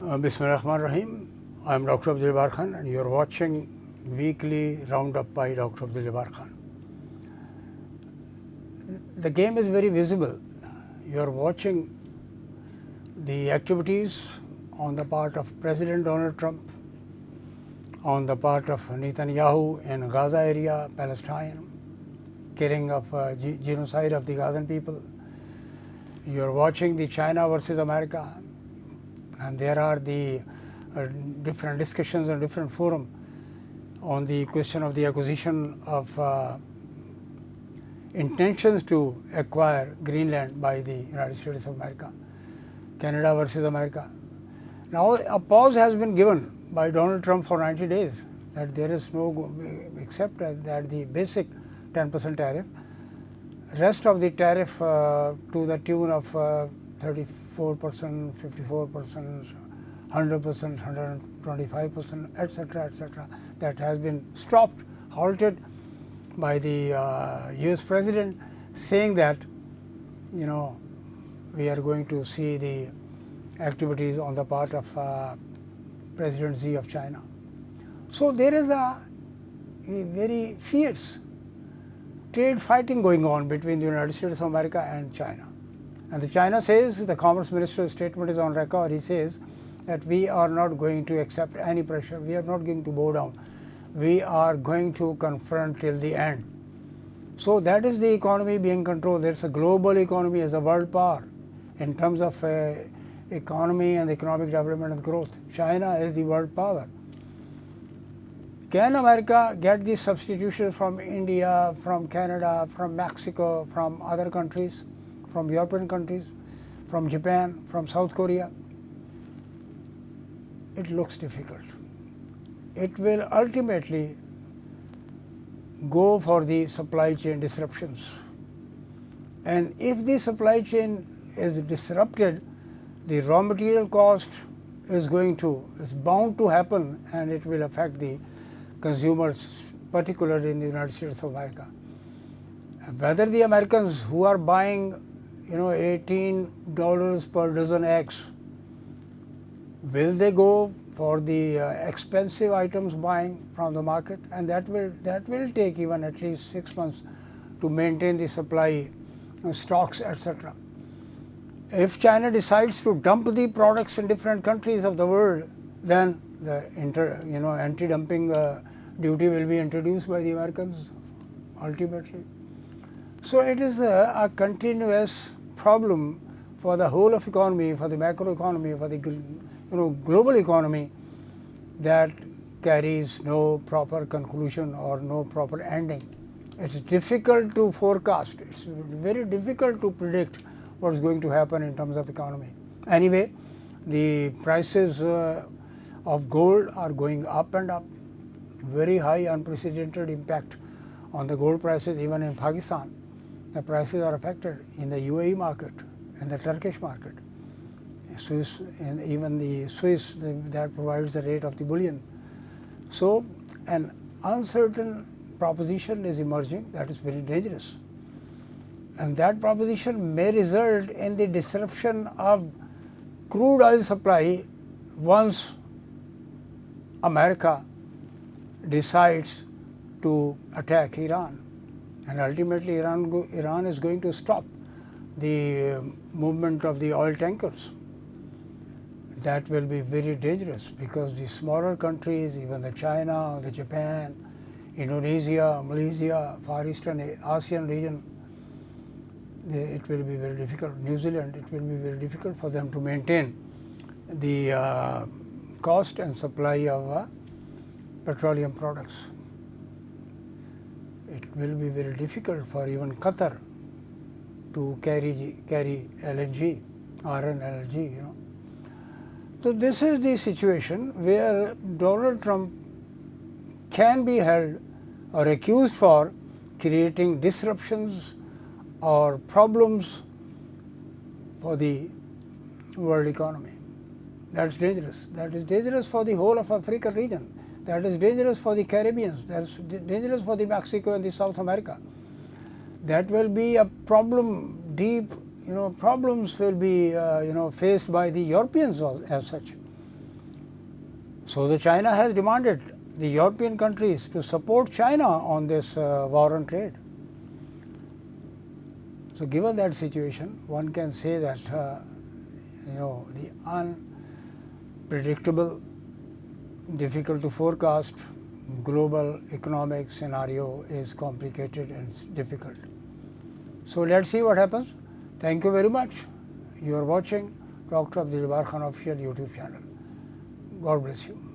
Bismillahirrahmanirrahim. I am Dr Abdul Jabbar Khan and you are watching weekly roundup by Dr Abdul Jabbar Khan. The game is very visible. You are watching the activities on the part of President Donald Trump, on the part of Netanyahu in Gaza area, Palestine, killing of genocide of the Gazan people. You are watching the China versus America, and there are the different discussions and different forums on the question of the acquisition of intentions to acquire Greenland by the United States of America, Canada versus America. Now a pause has been given by Donald Trump for 90 days that there is no, except that the basic 10% tariff, rest of the tariff to the tune of 34%, 54%, 100%, 125%, etc., that has been stopped, halted by the US President, saying that, you know, we are going to see the activities on the part of President Xi of China. So there is a very fierce trade fighting going on between the United States of America and China. And the China says, the Commerce Minister's statement is on record, he says that we are not going to accept any pressure, we are not going to bow down, we are going to confront till the end. So that is the economy being controlled. There is a global economy as a world power in terms of economy and economic development and growth. China is the world power. Can America get the substitution from India, from Canada, from Mexico, from other countries, from European countries, from Japan, from South Korea? It looks difficult. It will ultimately go for the supply chain disruptions. And if the supply chain is disrupted, the raw material cost is bound to happen, and it will affect the consumers, particularly in the United States of America. Whether the Americans who are buying, $18 per dozen eggs, will they go for the expensive items buying from the market? And that will take even at least 6 months to maintain the supply stocks, etc. If China decides to dump the products in different countries of the world, then the anti-dumping duty will be introduced by the Americans ultimately. So it is a continuous problem for the whole of economy, for the macroeconomy, for the global economy, that carries no proper conclusion or no proper ending. It's difficult to forecast. It's very difficult to predict what is going to happen in terms of economy. Anyway, the prices of gold are going up and up. Very high, unprecedented impact on the gold prices. Even in Pakistan, the prices are affected, in the UAE market and the Turkish market, Swiss, and even the Swiss that provides the rate of the bullion. So an uncertain proposition is emerging that is very dangerous, and that proposition may result in the disruption of crude oil supply once America decides to attack Iran, and ultimately Iran is going to stop the movement of the oil tankers. That will be very dangerous, because the smaller countries, even the China, the Japan, Indonesia, Malaysia, Far Eastern ASEAN region, it will be very difficult. New Zealand, it will be very difficult for them to maintain the cost and supply of petroleum products. It will be very difficult for even Qatar to carry LNG, LNG, So this is the situation where Donald Trump can be held or accused for creating disruptions or problems for the world economy. That's dangerous. That is dangerous for the whole of African region. That is dangerous for the Caribbean. That's dangerous for the Mexico and the South America. That will be a problem, deep problems will be faced by the Europeans as such. So, the China has demanded the European countries to support China on this war on trade. So, given that situation, one can say that the unpredictable, difficult to forecast global economic scenario is complicated and difficult. So, let us see what happens. Thank you very much. You are watching Dr. Abdul Jabbar Khan official YouTube channel. God bless you.